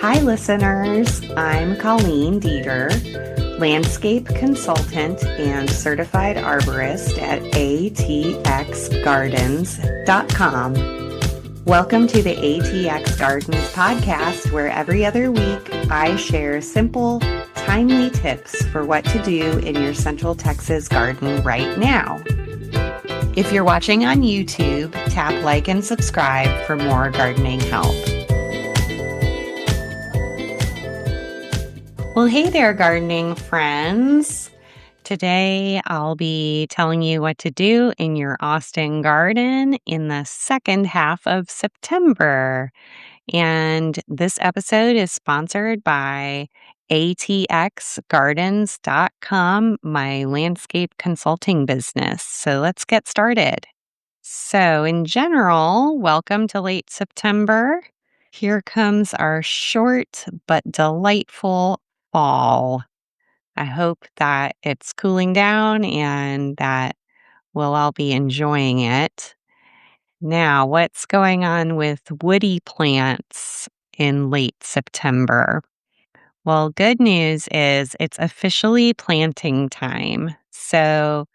Hi, listeners. I'm Colleen Dieter, landscape consultant and certified arborist at ATXGardens.com. Welcome to the ATX Gardens Podcast, where every other week I share simple, timely tips for what to do in your Central Texas garden right now. If you're watching on YouTube, tap like and subscribe for more gardening help. Well, hey there, gardening friends. Today, I'll be telling you what to do in your Austin garden in the second half of September. And this episode is sponsored by ATXGardens.com, my landscape consulting business. So let's get started. So in general, welcome to late September. Here comes our short but delightful fall. I hope that it's cooling down and that we'll all be enjoying it. Now, what's going on with woody plants in late September? Well, good news is it's officially planting time. So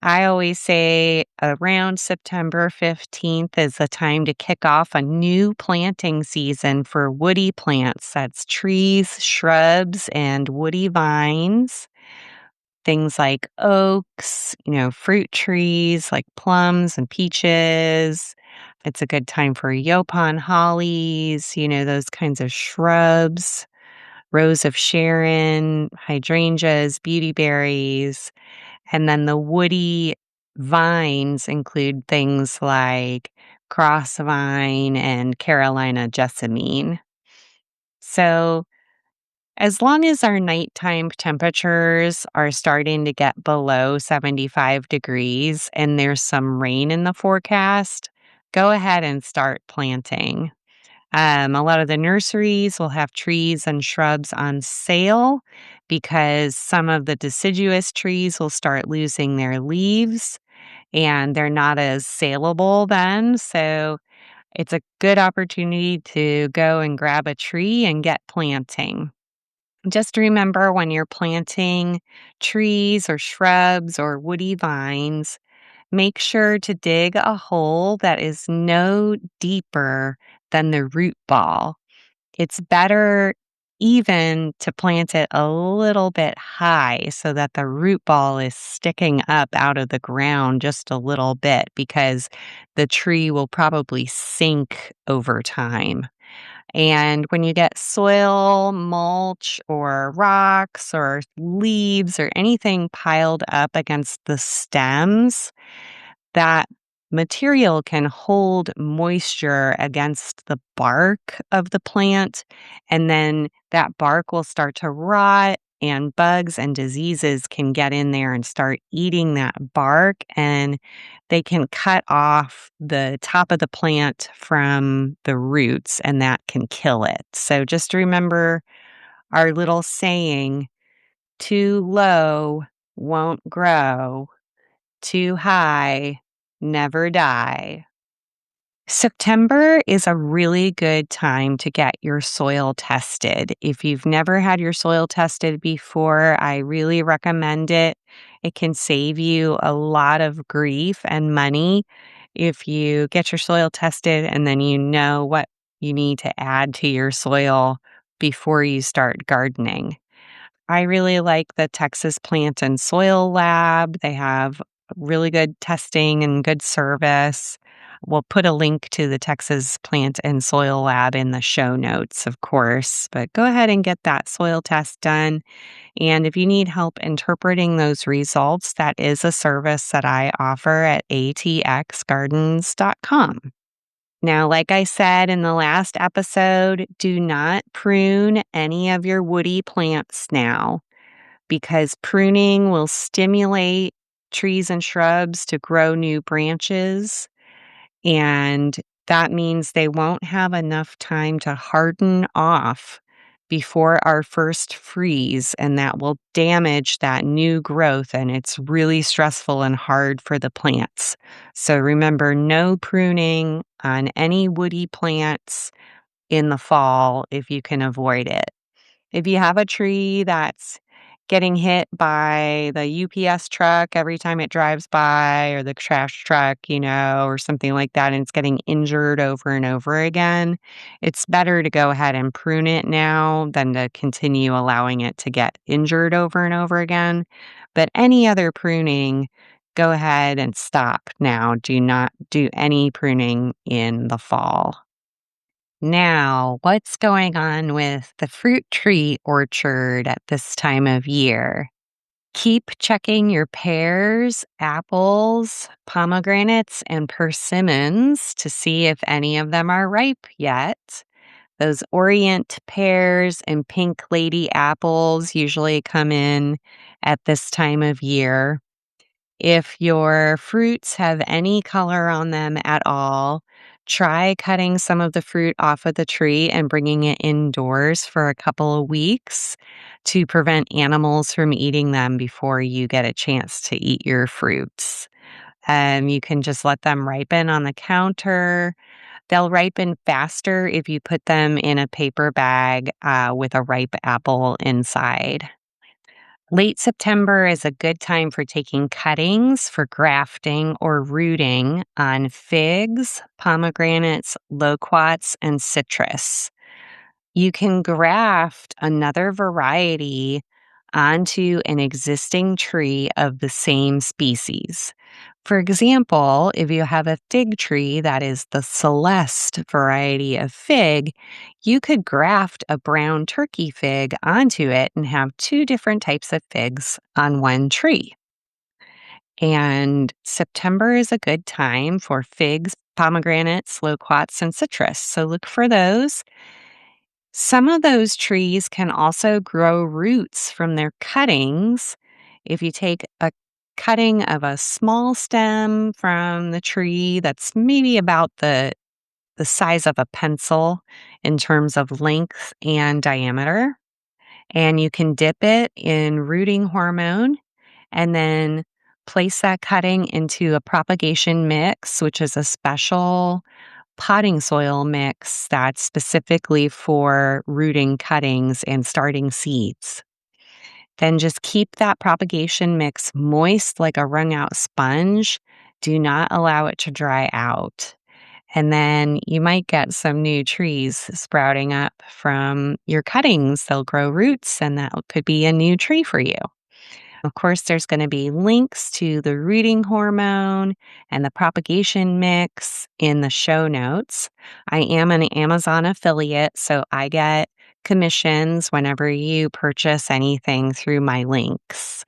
I always say around September 15th is the time to kick off a new planting season for woody plants. That's trees, shrubs, and woody vines. Things like oaks, fruit trees like plums and peaches. It's a good time for yaupon hollies, those kinds of shrubs, rose of Sharon, hydrangeas, beautyberries. And then the woody vines include things like crossvine and Carolina jessamine. So as long as our nighttime temperatures are starting to get below 75 degrees and there's some rain in the forecast, go ahead and start planting. A lot of the nurseries will have trees and shrubs on sale because some of the deciduous trees will start losing their leaves and they're not as saleable then. So it's a good opportunity to go and grab a tree and get planting. Just remember when you're planting trees or shrubs or woody vines, make sure to dig a hole that is no deeper than the root ball. It's better even to plant it a little bit high so that the root ball is sticking up out of the ground just a little bit because the tree will probably sink over time. And when you get soil, mulch, or rocks, or leaves, or anything piled up against the stems, that material can hold moisture against the bark of the plant, and then that bark will start to rot, and bugs and diseases can get in there and start eating that bark, and they can cut off the top of the plant from the roots, and that can kill it. So just remember our little saying, too low won't grow, too high never die. September is a really good time to get your soil tested. If you've never had your soil tested before, I really recommend it. It can save you a lot of grief and money if you get your soil tested and then you know what you need to add to your soil before you start gardening. I really like the Texas Plant and Soil Lab. They have really good testing and good service. We'll put a link to the Texas Plant and Soil Lab in the show notes, of course, but go ahead and get that soil test done. And if you need help interpreting those results, that is a service that I offer at ATXGardens.com. Now, like I said in the last episode, do not prune any of your woody plants now because pruning will stimulate trees and shrubs to grow new branches. And that means they won't have enough time to harden off before our first freeze, and that will damage that new growth. And it's really stressful and hard for the plants. So remember, no pruning on any woody plants in the fall if you can avoid it. If you have a tree that's getting hit by the UPS truck every time it drives by or the trash truck, or something like that, and it's getting injured over and over again, it's better to go ahead and prune it now than to continue allowing it to get injured over and over again. But any other pruning, go ahead and stop now. Do not do any pruning in the fall. Now, what's going on with the fruit tree orchard at this time of year? Keep checking your pears, apples, pomegranates, and persimmons to see if any of them are ripe yet. Those Orient pears and pink lady apples usually come in at this time of year. If your fruits have any color on them at all, try cutting some of the fruit off of the tree and bringing it indoors for a couple of weeks to prevent animals from eating them before you get a chance to eat your fruits. You can just let them ripen on the counter. They'll ripen faster if you put them in a paper bag with a ripe apple inside. Late September is a good time for taking cuttings for grafting or rooting on figs, pomegranates, loquats, and citrus. You can graft another variety onto an existing tree of the same species. For example, if you have a fig tree that is the Celeste variety of fig, you could graft a brown turkey fig onto it and have two different types of figs on one tree. And September is a good time for figs, pomegranates, loquats, and citrus. So look for those. Some of those trees can also grow roots from their cuttings. If you take a cutting of a small stem from the tree that's maybe about the size of a pencil in terms of length and diameter, and you can dip it in rooting hormone and then place that cutting into a propagation mix, which is a special potting soil mix that's specifically for rooting cuttings and starting seeds. Then just keep that propagation mix moist like a wrung out sponge. Do not allow it to dry out. And then you might get some new trees sprouting up from your cuttings. They'll grow roots, and that could be a new tree for you. Of course, there's going to be links to the rooting hormone and the propagation mix in the show notes. I am an Amazon affiliate, so I get commissions whenever you purchase anything through my links.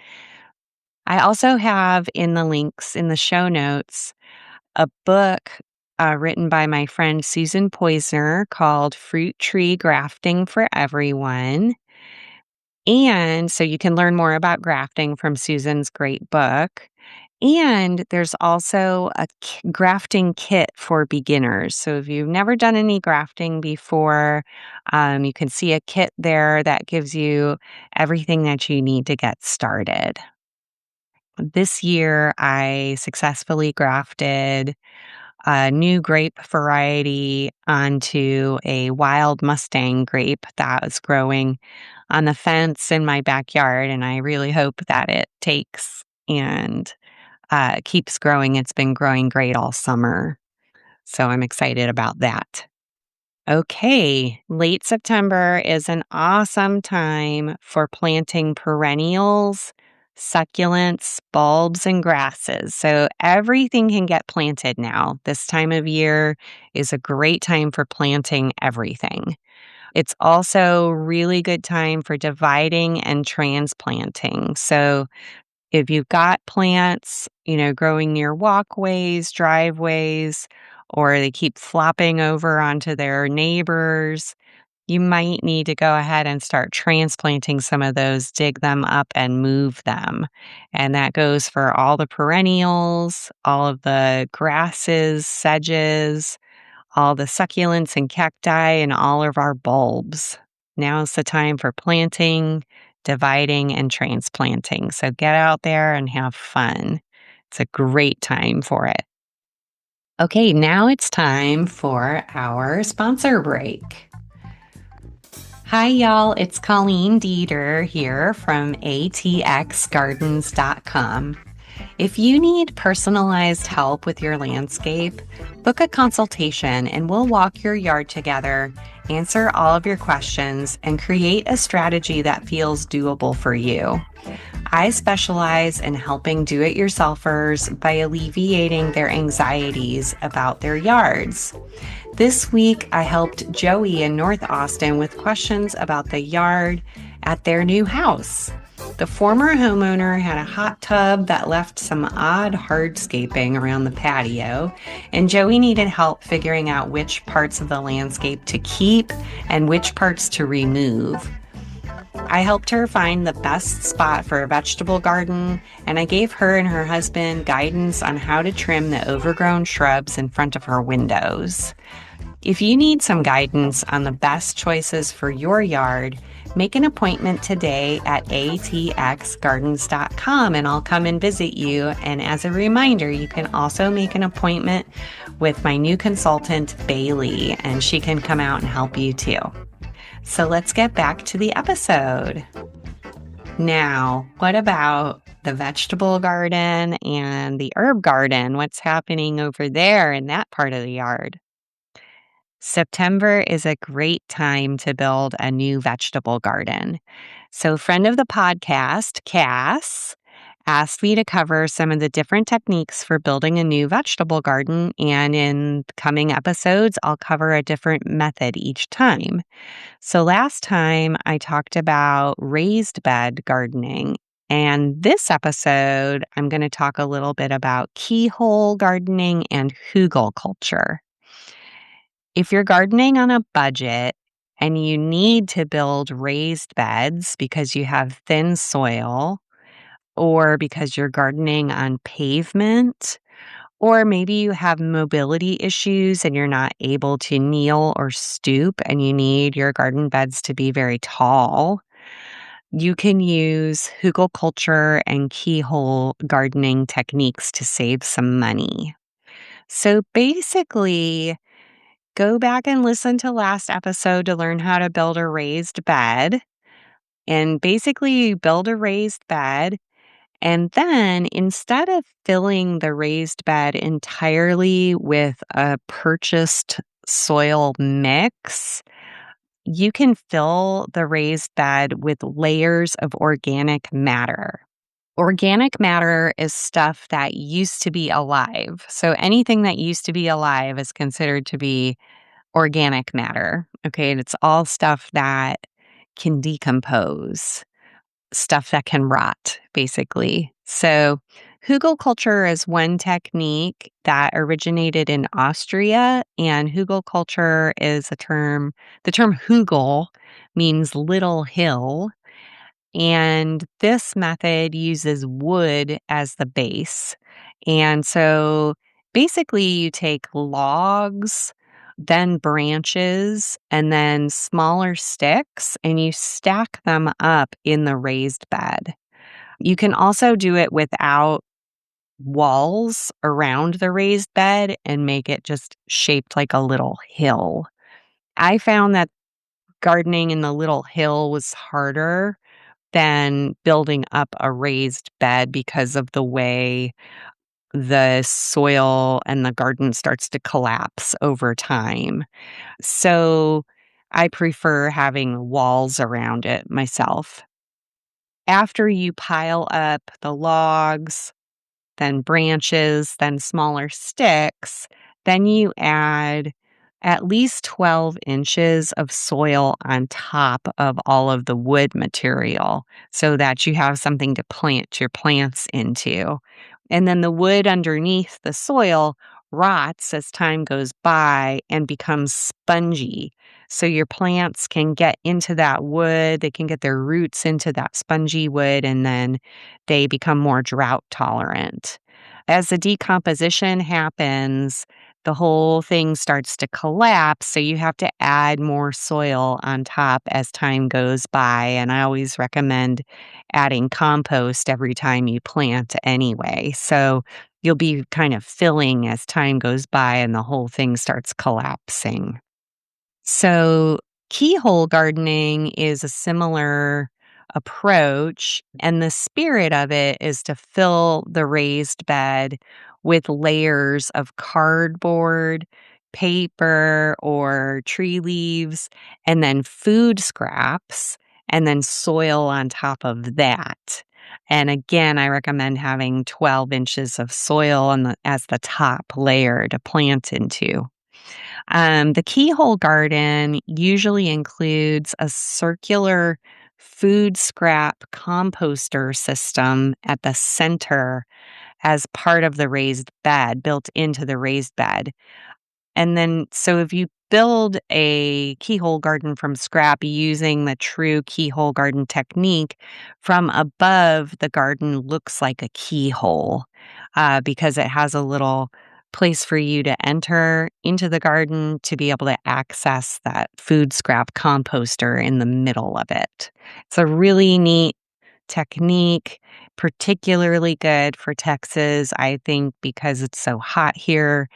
I also have in the links in the show notes a book written by my friend Susan Poisner called Fruit Tree Grafting for Everyone. And so you can learn more about grafting from Susan's great book. And there's also a grafting kit for beginners. So if you've never done any grafting before, you can see a kit there that gives you everything that you need to get started. This year, I successfully grafted a new grape variety onto a wild Mustang grape that was growing on the fence in my backyard. And I really hope that it takes and keeps growing. It's been growing great all summer. So I'm excited about that. Okay, late September is an awesome time for planting perennials, succulents, bulbs, and grasses. So everything can get planted now. This time of year is a great time for planting everything. It's also really good time for dividing and transplanting. So if you've got plants, growing near walkways, driveways, or they keep flopping over onto their neighbors, you might need to go ahead and start transplanting some of those, dig them up and move them. And that goes for all the perennials, all of the grasses, sedges, all the succulents and cacti, and all of our bulbs. Now is the time for planting, dividing, and transplanting. So get out there and have fun. It's a great time for it. Okay, now it's time for our sponsor break. Hi, y'all. It's Colleen Dieter here from ATXGardens.com. If you need personalized help with your landscape, book a consultation and we'll walk your yard together, answer all of your questions, and create a strategy that feels doable for you. I specialize in helping do-it-yourselfers by alleviating their anxieties about their yards. This week, I helped Joey in North Austin with questions about the yard at their new house. The former homeowner had a hot tub that left some odd hardscaping around the patio, and Joey needed help figuring out which parts of the landscape to keep and which parts to remove. I helped her find the best spot for a vegetable garden, and I gave her and her husband guidance on how to trim the overgrown shrubs in front of her windows. If you need some guidance on the best choices for your yard, make an appointment today at ATXGardens.com and I'll come and visit you. And as a reminder, you can also make an appointment with my new consultant, Bailey, and she can come out and help you too. So let's get back to the episode. Now, what about the vegetable garden and the herb garden? What's happening over there in that part of the yard? September is a great time to build a new vegetable garden. So, friend of the podcast, Cass, asked me to cover some of the different techniques for building a new vegetable garden. And in coming episodes, I'll cover a different method each time. So, last time I talked about raised bed gardening. And this episode, I'm going to talk a little bit about keyhole gardening and hügelkultur. If you're gardening on a budget and you need to build raised beds because you have thin soil, or because you're gardening on pavement, or maybe you have mobility issues and you're not able to kneel or stoop and you need your garden beds to be very tall, you can use hügelkultur and keyhole gardening techniques to save some money. So basically, go back and listen to last episode to learn how to build a raised bed. And basically, you build a raised bed, and then instead of filling the raised bed entirely with a purchased soil mix, you can fill the raised bed with layers of organic matter. Organic matter is stuff that used to be alive. So anything that used to be alive is considered to be organic matter. Okay. And it's all stuff that can decompose, stuff that can rot, basically. So, hügelkultur is one technique that originated in Austria, and hügelkultur is a term, the term hügel means little hill. And this method uses wood as the base. And so basically, you take logs, then branches, and then smaller sticks, and you stack them up in the raised bed. You can also do it without walls around the raised bed and make it just shaped like a little hill. I found that gardening in the little hill was harder than building up a raised bed because of the way the soil and the garden starts to collapse over time. So I prefer having walls around it myself. After you pile up the logs, then branches, then smaller sticks, then you add at least 12 inches of soil on top of all of the wood material so that you have something to plant your plants into. And then the wood underneath the soil rots as time goes by and becomes spongy. So your plants can get into that wood, they can get their roots into that spongy wood, and then they become more drought tolerant. As the decomposition happens, the whole thing starts to collapse. So you have to add more soil on top as time goes by. And I always recommend adding compost every time you plant anyway. So you'll be kind of filling as time goes by and the whole thing starts collapsing. So Keyhole gardening is a similar approach, and the spirit of it is to fill the raised bed with layers of cardboard, paper, or tree leaves, and then food scraps, and then soil on top of that. And again, I recommend having 12 inches of soil as the top layer to plant into. The keyhole garden usually includes a circular food scrap composter system at the center as part of the raised bed, built into the raised bed. And then, so if you build a keyhole garden from scrap using the true keyhole garden technique, from above, the garden looks like a keyhole because it has a little place for you to enter into the garden to be able to access that food scrap composter in the middle of it. It's a really neat technique, particularly good for Texas, I think, because it's so hot here.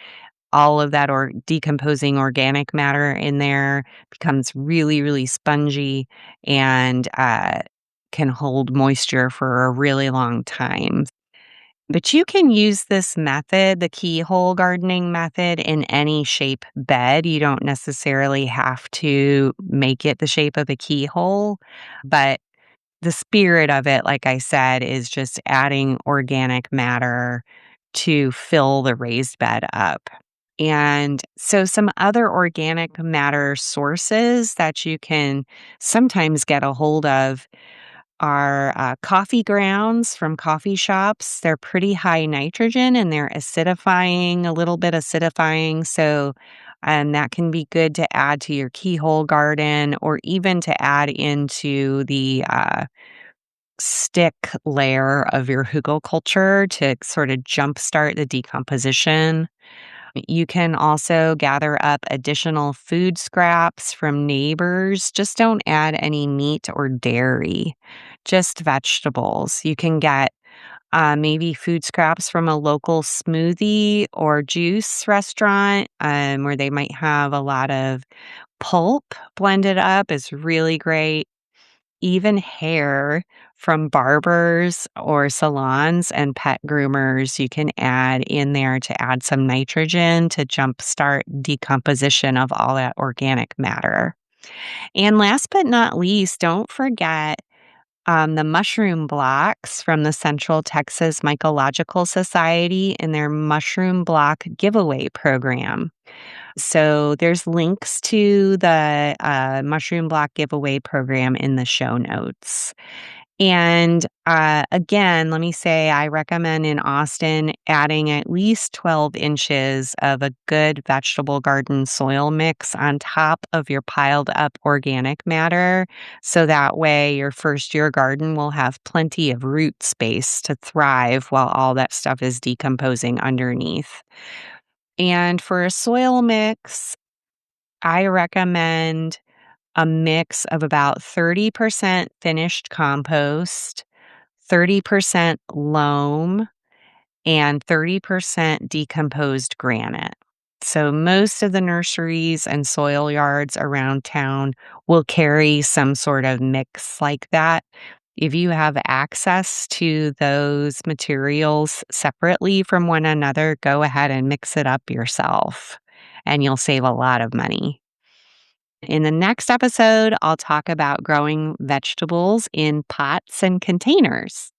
All of that or decomposing organic matter in there becomes really, really spongy and can hold moisture for a really long time. But you can use this method, the keyhole gardening method, in any shape bed. You don't necessarily have to make it the shape of a keyhole, but the spirit of it, like I said, is just adding organic matter to fill the raised bed up. And so, some other organic matter sources that you can sometimes get a hold of are coffee grounds from coffee shops. They're pretty high nitrogen and they're acidifying, a little bit acidifying. So, and that can be good to add to your keyhole garden or even to add into the stick layer of your hügelkultur to sort of jumpstart the decomposition. You can also gather up additional food scraps from neighbors. Just don't add any meat or dairy, just vegetables. You can get maybe food scraps from a local smoothie or juice restaurant where they might have a lot of pulp blended up is really great. Even hair from barbers or salons and pet groomers, you can add in there to add some nitrogen to jumpstart decomposition of all that organic matter. And last but not least, don't forget the mushroom blocks from the Central Texas Mycological Society and their mushroom block giveaway program. So there's links to the mushroom block giveaway program in the show notes. And again, let me say I recommend in Austin adding at least 12 inches of a good vegetable garden soil mix on top of your piled up organic matter. So that way your first year garden will have plenty of root space to thrive while all that stuff is decomposing underneath. And for a soil mix, I recommend a mix of about 30% finished compost, 30% loam, and 30% decomposed granite. So most of the nurseries and soil yards around town will carry some sort of mix like that. If you have access to those materials separately from one another, go ahead and mix it up yourself, and you'll save a lot of money. In the next episode, I'll talk about growing vegetables in pots and containers.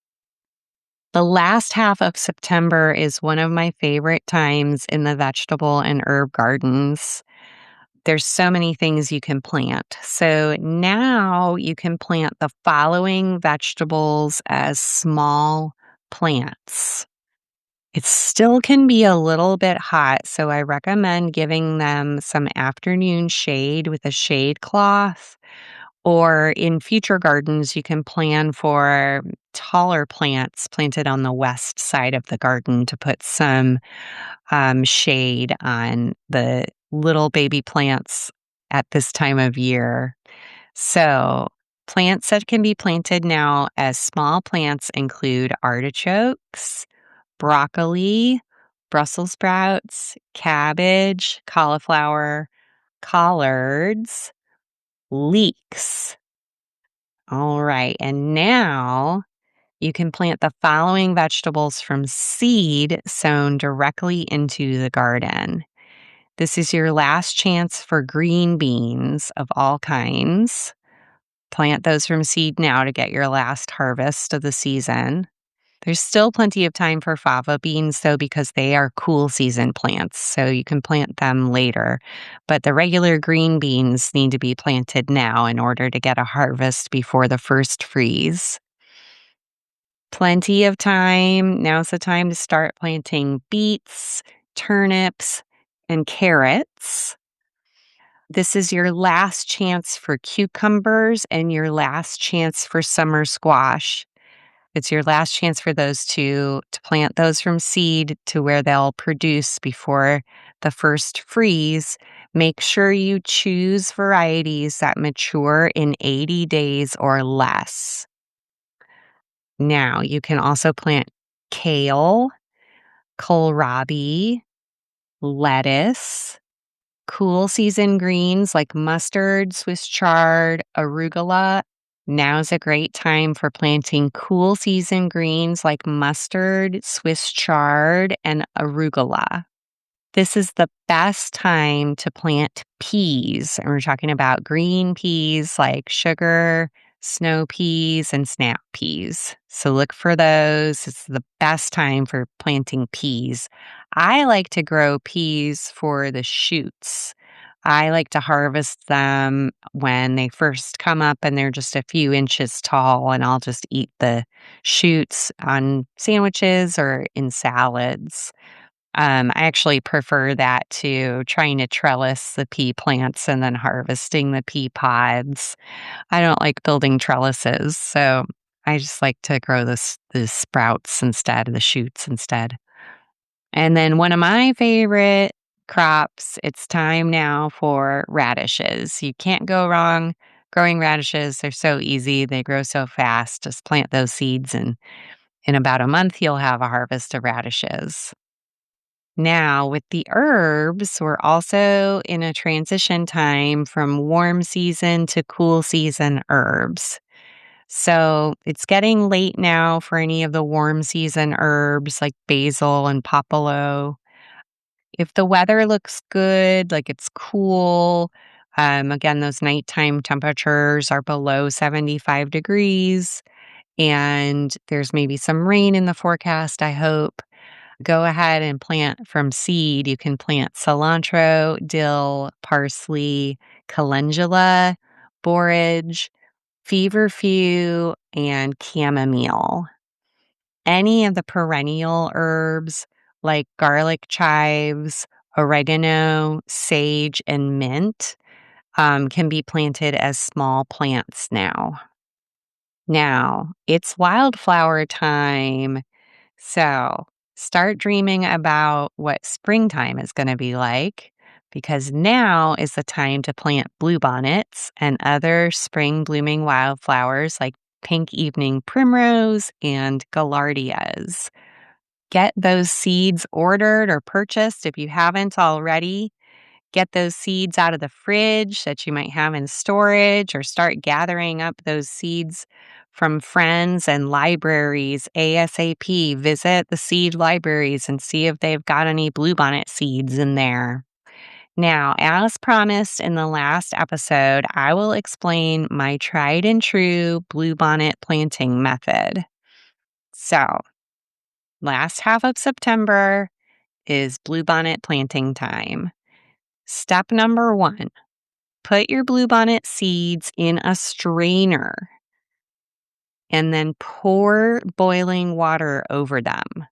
The last half of September is one of my favorite times in the vegetable and herb gardens. There's so many things you can plant. So now you can plant the following vegetables as small plants. It still can be a little bit hot, so I recommend giving them some afternoon shade with a shade cloth. Or in future gardens, you can plan for taller plants planted on the west side of the garden to put some shade on the little baby plants at this time of year. So, plants that can be planted now as small plants include artichokes, broccoli, Brussels sprouts, cabbage, cauliflower, collards, leeks. All right. And now you can plant the following vegetables from seed sown directly into the garden. This is your last chance for green beans of all kinds. Plant those from seed now to get your last harvest of the season. There's still plenty of time for fava beans, though, because they are cool season plants, so you can plant them later. But the regular green beans need to be planted now in order to get a harvest before the first freeze. Plenty of time. Now's the time to start planting beets, turnips, and carrots. This is your last chance for cucumbers and your last chance for summer squash. It's your last chance for those two to plant those from seed to where they'll produce before the first freeze. Make sure you choose varieties that mature in 80 days or less. Now, you can also plant kale, kohlrabi, lettuce, cool season greens like mustard, Swiss chard, arugula. Now's a great time for planting cool season greens like mustard, Swiss chard, and arugula. This is the best time to plant peas. And we're talking about green peas like sugar, snow peas, and snap peas. So look for those. It's the best time for planting peas. I like to grow peas for the shoots. I like to harvest them when they first come up and they're just a few inches tall, and I'll just eat the shoots on sandwiches or in salads. I actually prefer that to trying to trellis the pea plants and then harvesting the pea pods. I don't like building trellises, so I just like to grow the sprouts instead, the shoots instead. And then one of my favorite crops, it's time now for radishes. You can't go wrong growing radishes. They're so easy. They grow so fast. Just plant those seeds and in about a month you'll have a harvest of radishes. Now, with the herbs, we're also in a transition time from warm season to cool season herbs. So it's getting late now for any of the warm season herbs like basil and popolo. If the weather looks good, like it's cool, again, those nighttime temperatures are below 75 degrees, and there's maybe some rain in the forecast, I hope. Go ahead and plant from seed. You can plant cilantro, dill, parsley, calendula, borage, feverfew, and chamomile. Any of the perennial herbs like garlic chives, oregano, sage, and mint can be planted as small plants now. Now, it's wildflower time. So start dreaming about what springtime is going to be like, because now is the time to plant bluebonnets and other spring blooming wildflowers like pink evening primrose and gaillardias. Get those seeds ordered or purchased if you haven't already. Get those seeds out of the fridge that you might have in storage, or start gathering up those seeds from friends and libraries ASAP. Visit the seed libraries and see if they've got any bluebonnet seeds in there. Now, as promised in the last episode, I will explain my tried and true bluebonnet planting method. So, last half of September is bluebonnet planting time. Step number 1. Put your bluebonnet seeds in a strainer and then pour boiling water over them.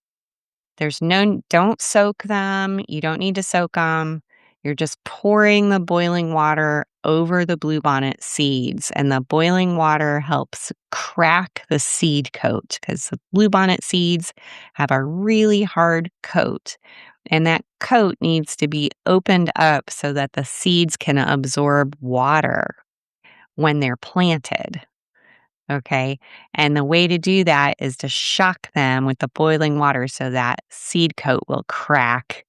Don't soak them. You don't need to soak them. You're just pouring the boiling water over the bluebonnet seeds, and the boiling water helps crack the seed coat because the bluebonnet seeds have a really hard coat. And that coat needs to be opened up so that the seeds can absorb water when they're planted. Okay. And the way to do that is to shock them with the boiling water so that seed coat will crack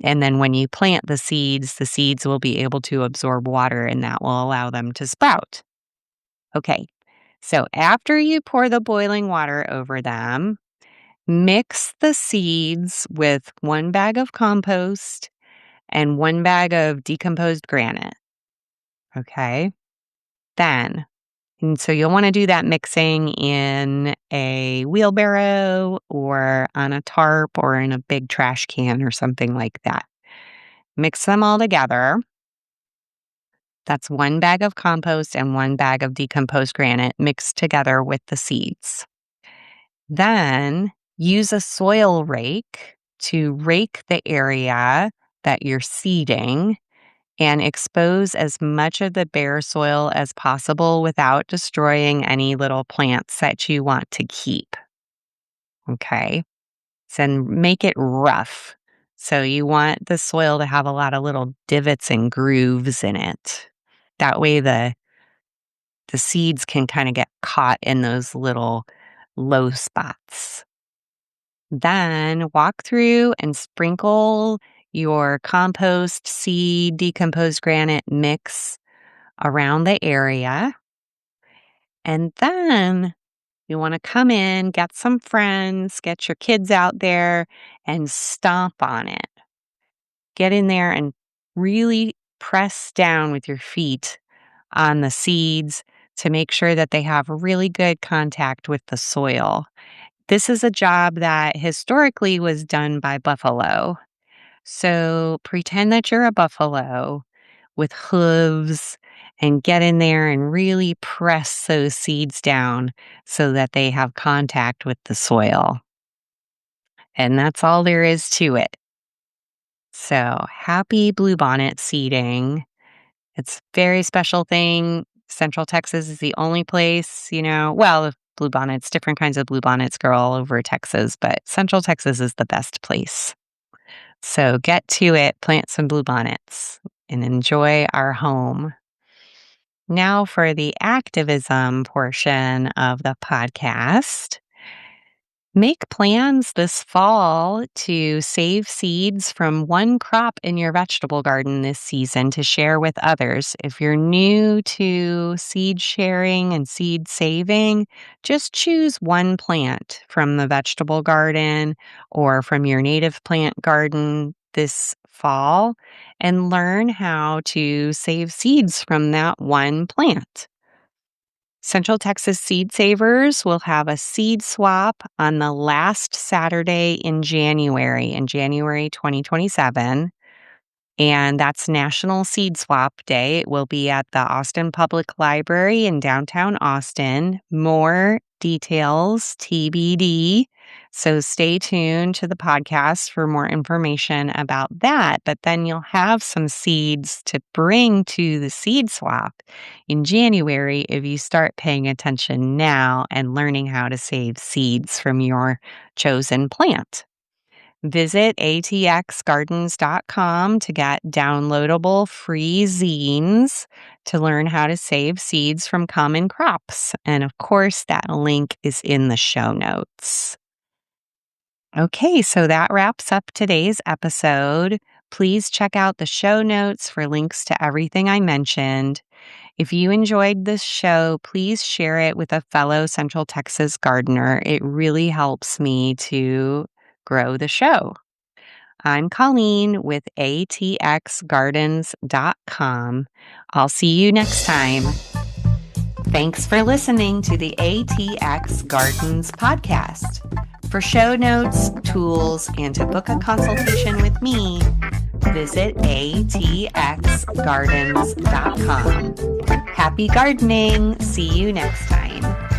And then when you plant the seeds will be able to absorb water and that will allow them to sprout. Okay, so after you pour the boiling water over them, mix the seeds with 1 bag of compost and 1 bag of decomposed granite. Okay, then, and so you'll want to do that mixing in a wheelbarrow or on a tarp or in a big trash can or something like that. Mix them all together. That's 1 bag of compost and 1 bag of decomposed granite mixed together with the seeds. Then use a soil rake to rake the area that you're seeding and expose as much of the bare soil as possible without destroying any little plants that you want to keep. Okay. So make it rough. So you want the soil to have a lot of little divots and grooves in it. That way the seeds can kind of get caught in those little low spots. Then walk through and sprinkle your compost, seed, decomposed granite mix around the area. And then you want to come in, get some friends, get your kids out there and stomp on it. Get in there and really press down with your feet on the seeds to make sure that they have really good contact with the soil. This is a job that historically was done by buffalo. So pretend that you're a buffalo with hooves and get in there and really press those seeds down so that they have contact with the soil. And that's all there is to it. So happy bluebonnet seeding. It's a very special thing. Central Texas is the only place, well, bluebonnets, different kinds of bluebonnets grow all over Texas, but Central Texas is the best place. So get to it, plant some bluebonnets, and enjoy our home. Now for the activism portion of the podcast. Make plans this fall to save seeds from one crop in your vegetable garden this season to share with others. If you're new to seed sharing and seed saving, just choose one plant from the vegetable garden or from your native plant garden this fall and learn how to save seeds from that one plant. Central Texas Seed Savers will have a seed swap on the last Saturday in January 2027. And that's National Seed Swap Day. It will be at the Austin Public Library in downtown Austin. More details TBD. So stay tuned to the podcast for more information about that. But then you'll have some seeds to bring to the seed swap in January if you start paying attention now and learning how to save seeds from your chosen plant. Visit ATXGardens.com to get downloadable free zines to learn how to save seeds from common crops. And of course, that link is in the show notes. Okay, so that wraps up today's episode. Please check out the show notes for links to everything I mentioned. If you enjoyed this show, please share it with a fellow Central Texas gardener. It really helps me to grow the show. I'm Colleen with ATXGardens.com. I'll see you next time. Thanks for listening to the ATX Gardens Podcast. For show notes, tools, and to book a consultation with me, visit ATXGardens.com. Happy gardening! See you next time.